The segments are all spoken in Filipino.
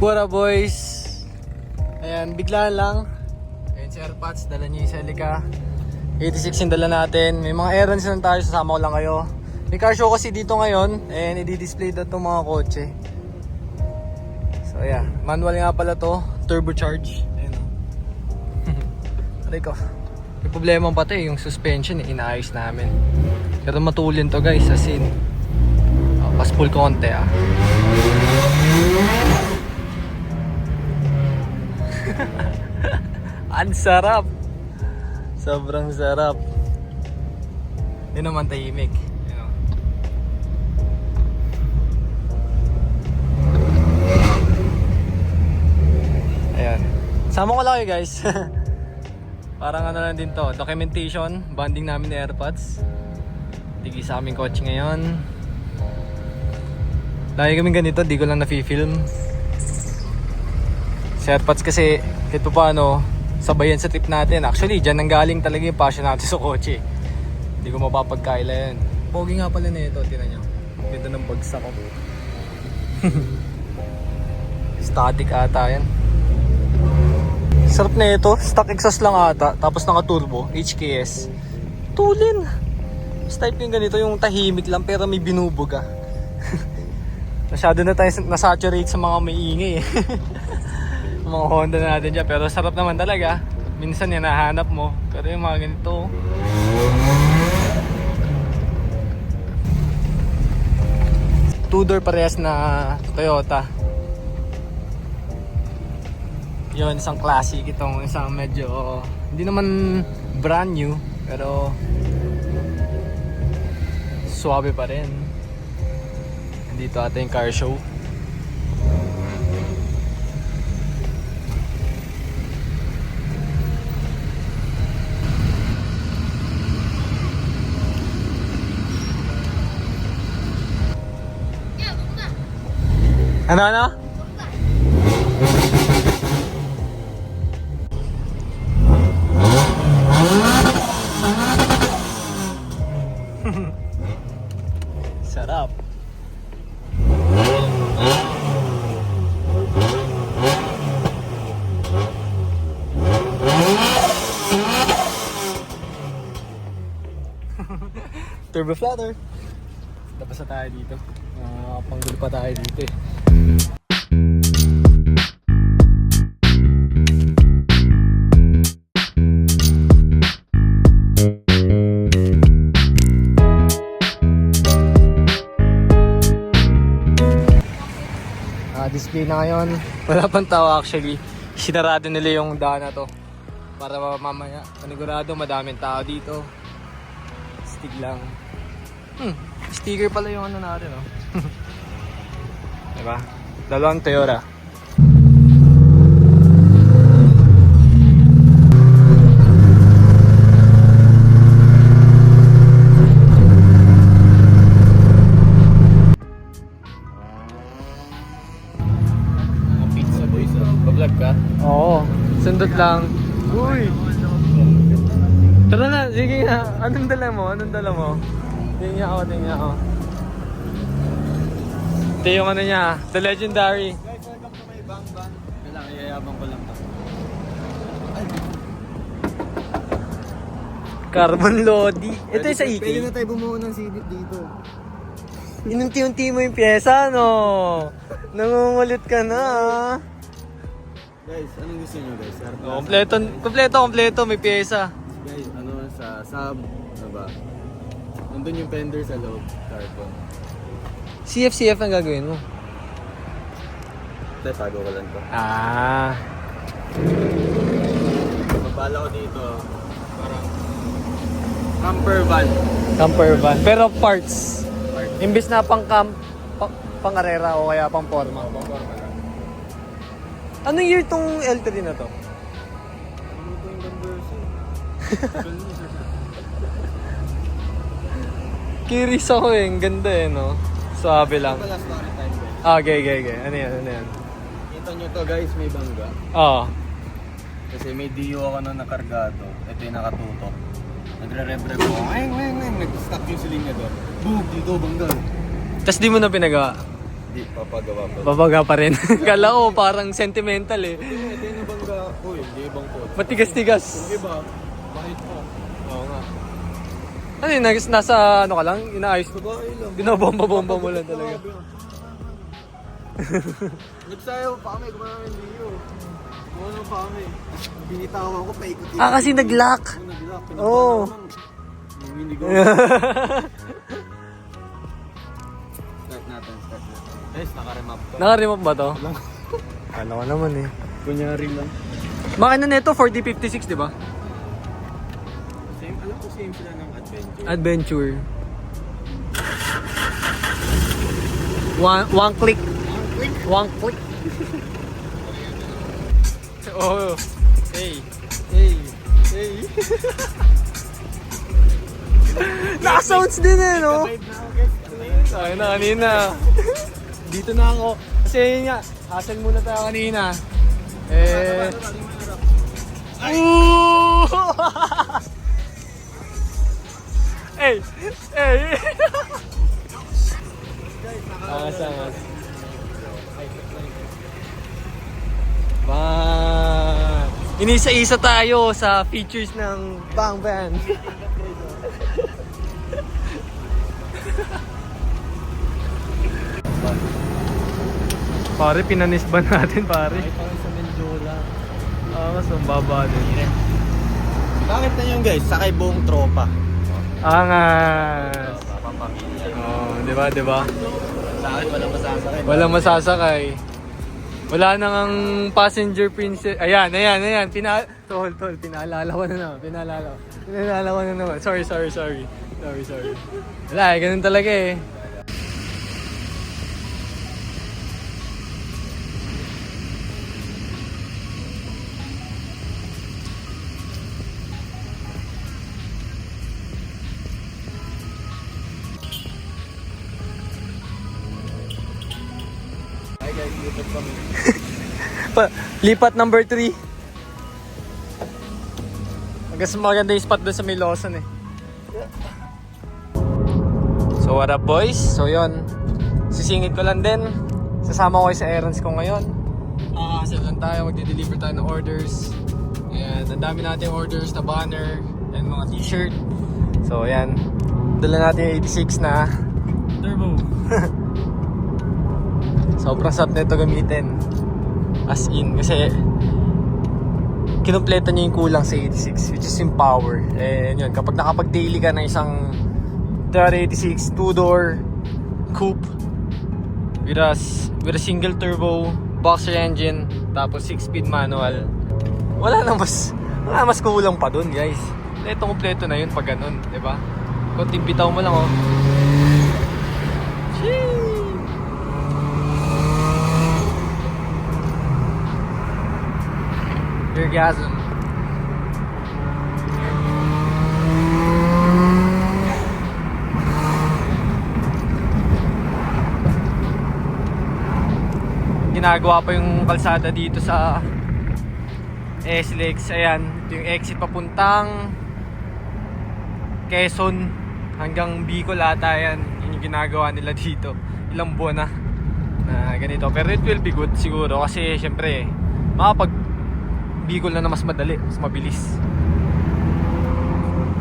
What up boys? Ayan, bigla lang. Ayan si AirPods, dala niya yung Celica 86 yung dala natin. May mga errands lang tayo, sasama ko lang kayo. May car show kasi dito ngayon. Ayan, i-display na itong mga kotse. So yeah, manual nga pala to, turbocharge. Ayan o. Aray ko. May problema pa to yung suspension inaayos namin. Pero matulin to guys, as in. Paspul konti Ang sarap. Sobrang sarap. Yun naman tahimik. Ayan. Sama ko lang kayo guys. Parang ano lang din to, documentation, bonding namin ni AirPods. Digi sa aming kotse ngayon. Lagi kami ganito, di ko lang na-film. Si AirPods kasi kahit pa paano, sabayan sa trip natin. Actually, dyan nanggaling talaga yung passion natin sa kotse. Hindi ko mapapagkaila yan. Pogi nga pala na ito, tinan nyo. Ganda ng bagsak ko. Static ata yan. Sarap na ito, stock exhaust lang ata. Tapos naka turbo, HKS. Tulin. Mas type yung ganito, yung tahimik lang pero may binubuga. Masyado na tayo nasaturate sa mga may ingay mga Honda natin dyan, pero sarap naman talaga. Minsan yan nahanap mo, pero yung mga ganito two-door parehas na Toyota. Yun, isang classic, itong isang medyo hindi naman brand new, pero suwabe pa rin. Dito ata yung car show. Ano? Sarap. Turbo flatter. Tapos na tayo dito. Panggulo pa tayo dito eh. Display na ngayon. Wala pang tao actually. Sinarado nila yung daan na to para mamaya panigurado madaming tao dito. Stig lang. Sticker pala yung ano natin, oh. Diba? Dalawang Toyota. Pizza boys, pa-vlog ka? Oo. Sundot lang. Uy! Tara na, sige nga. Anong dala mo? Tingnan ako. Ito yung ano niya, the legendary. Guys, welcome to my bang. Kailangan yayabang ko lang to. Carbon Lodi. Ito yung sa EK. Pwede na tayo bumuo ng silip dito. Inunti-unti mo yung pyesa, no? Nangungulit ka na, Guys, anong gusto nyo guys? Kompleto, may pyesa. Guys, ano sa sub, ano ba? Nandun yung fender sa loob, carbon. CF ang gagawin mo. Ito, tago ko lang to. Mabala ko dito, parang Camper van. Pero parts. Imbis na pang-arera o kaya pang-forma. Anong year tong L3 na to? Ano ito yung conversion? Curious ako eh. Ang ganda eh, no? Suabe lang. Ito pala story time guys. Okay. Ano yan? Kita nyo to guys, may bangga. Oo. Kasi may DU ako na nakargado. Ito yung nakatutok. Nagre-rev-rev ako. Nag-stop yung silindador. Boom! Dito, bangga. Tapos di mo na pinagawa? Di, papagawa pa. Babaga pa rin. Kala ko parang sentimental eh. Hindi na bangga. Uy, hindi ibang po. Matigas-tigas. Iba, bakit po? Oo nga. Ano yun, nasa ano ka lang? Inaayos mo? Babae lang. Binabomba-bomba mo lang talaga. Nagsayaw pa kami, kumana ng Leo. Kumana pa kami. Binitawan ko, paikot-ikot. Ah, kasi nag-lock. Nag-lock. Oo. Minigo. Start natin. Guys, naka-remap to. Naka-remove ba to? Ano ko naman eh. Kunyari lang. Makina nito 4056, di ba? Same, alam ko same sila ng adventure. Adventure. One click. One click. Oh. Hey. Hey. Hey. Naka-sounds din eh, no? Vibe na ako guys. Ay na kanina. Dito na ako. Kasi yun nga, hassle muna tayo kanina. Ooh! Hey! Hey! Angas. Bang! Inisa-isa tayo sa features ng Bang Band. Pare, pinanis ba natin, pare? Ay, parang sa Menjola. Mas ang baba din. Bakit na yun guys? Sakay buong tropa. Angas! Papamilya. Oh, di ba? Sa akin, walang masasakay. Walang masasakay. Wala nang ang passenger princess. Ayan. Tol, pinaalala ko na naman. Pinaalala ko na naman. Sorry. Wala, ganun talaga eh. Hi guys, lipat kami. Lipat number 3. Maganda yung spot doon sa may Lawson eh. So what up boys? So yun, sisingit ko lang din. Sasama ko kayo sa errands ko ngayon. Sell lang tayo, magde-deliver tayo ng orders. Ayan, ang dami natin orders na banner and mga t-shirt. So ayan, dala natin yung 86 na turbo. Sobrang sarap na ito gamitin. As in, kasi kinumpleto niya yung kulang sa 86, which is yung power. And yun, kapag nakapag-daily ka ng isang TR86 2-door coupe with a single turbo boxer engine, tapos 6-speed manual, wala mas kulang pa dun guys. Ito kumpleto na yun pag ganun, diba? Kunting bitaw mo lang oh. Sheesh! Orgasm. Ginagawa pa yung kalsada dito sa SLEX. Ayan, ito yung exit papuntang Quezon hanggang Bicol ata yan. Yun yung ginagawa nila dito. Ilang buwan na ganito. Pero it will be good siguro kasi syempre Bicol na mas madali, mas mabilis.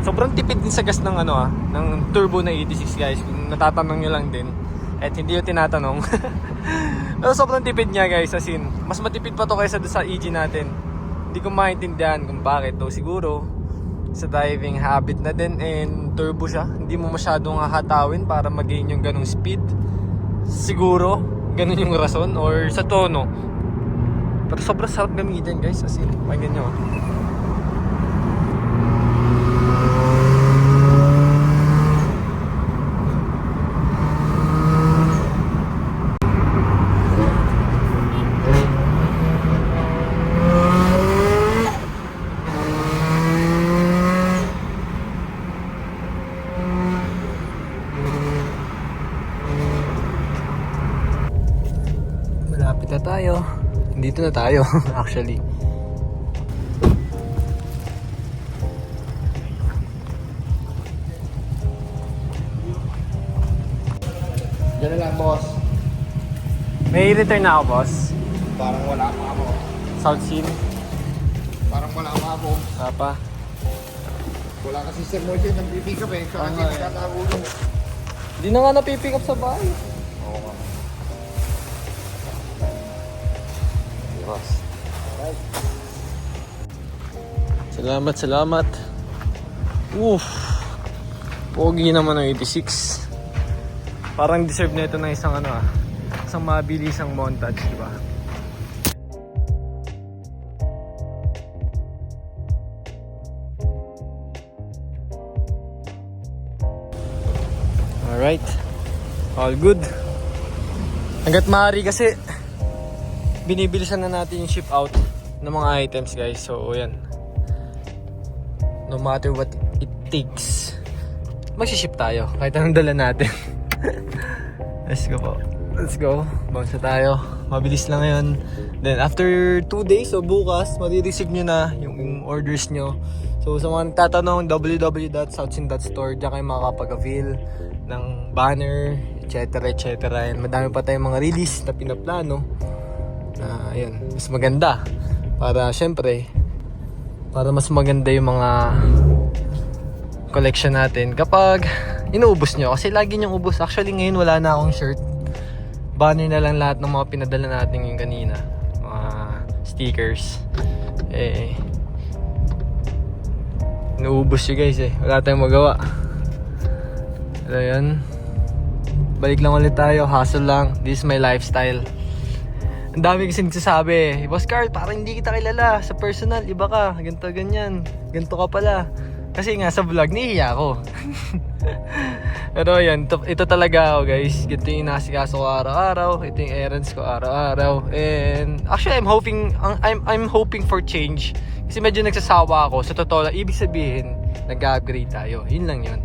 Sobrang tipid din sa gas ng ng turbo na 86 guys. Kung natatanong nyo lang din. At hindi yung tinatanong. Pero sobrang tipid niya guys. As in, mas matipid pa to kaysa sa EG natin. Hindi ko maintindihan kung bakit to. Siguro sa driving habit na din and turbo siya. Hindi mo masyadong hahatawin para mag-gain yung ganong speed. Siguro, ganun yung rason or sa tono. Pero sobrang sarap gamitin guys, as in, pakinggan nyo. Malapit na tayo. Dito na tayo, actually. Diyan na lang boss. May return na ako, boss. Parang wala pa ako. South Scene. Parang wala pa ako. Papa. Wala kasi Sir Mojo nag-pick up eh. Kaya kasi nagkakagulo. Hindi na nga napipick up sa bahay. Oo nga. Boss. Salamat. Oof. Pogi naman ng 86. Parang deserve na ito ng isang isang mabilisang montage, di ba? Alright. All good. Hanggat maaari kasi binibilisan na natin yung ship out ng mga items, guys. So, yan. No matter what it takes, magsiship tayo kahit anong dala natin. Let's go po. Let's go. Bounce na tayo. Mabilis lang ngayon. Then after 2 days o bukas, marireceive nyo na yung orders nyo. So sa mga nagtatanong, www.southsin.store, diyan kayo makakapag-avail ng banner, etc. And madami pa tayong mga release na pinaplano na ayun, mas maganda para syempre para mas maganda yung mga collection natin kapag inuubos nyo. Kasi lagi nyong ubos. Actually ngayon wala na akong shirt. Banner na lang lahat ng mga pinadala natin yung kanina. Mga stickers. Inuubos yun, guys eh. Wala tayong magawa. So yun. Balik lang ulit tayo. Hustle lang. This is my lifestyle. Ang dami kasi nagsasabi, Boss Carl, parang hindi kita kilala sa personal, iba ka, ganito ganyan, ganito ka pala. Kasi nga sa vlog, nahihiya ako. Pero yan, ito talaga ako, guys. Ganito yung inasikaso ko araw-araw, ito yung errands ko araw-araw. And actually, I'm hoping for change. Kasi medyo nagsasawa ako. Sa totoo lang, ibig sabihin, nag-upgrade tayo. Yun lang yun.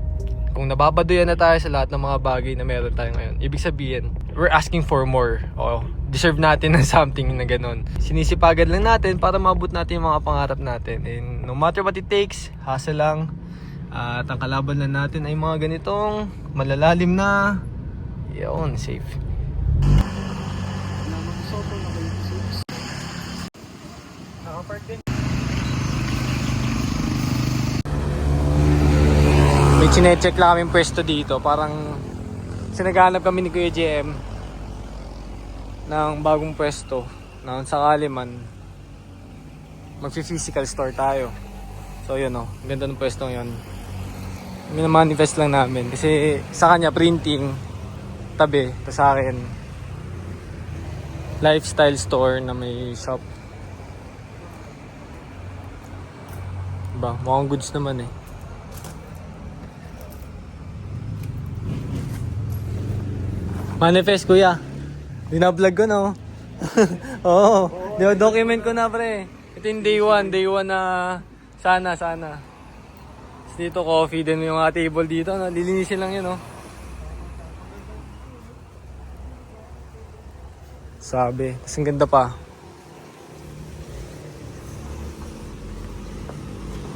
Kung nababaduyan na tayo sa lahat ng mga bagay na meron tayo ngayon, ibig sabihin, we're asking for more. O, deserve natin ng something na ganun. Sinisipagan lang natin para maabot natin yung mga pangarap natin. And no matter what it takes, hustle lang. At ang kalaban lang natin ay mga ganitong malalalim na yun, safe. May chinecheck lang kaming pwesto dito. Parang sinaganap kami ni Kuya JM ng bagong pwesto na sakali man magfi-physical store tayo. So yun o, ganda ng pwestong yun. Minamanifest lang namin kasi sa kanya printing tabi, tapos sa akin lifestyle store na may shop. Diba? Mukhang goods naman eh. Manifest kuya. Binablog ko no. Oo. Document ko na pre. Ito yung day 1 na sana. Tapos dito coffee din yung mga table dito. No? Lilinisin lang yun no. Sabi. Tapos ang ganda pa.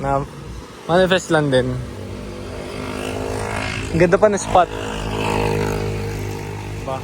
Na manifest lang din. Ang ganda pa na spot. Ba?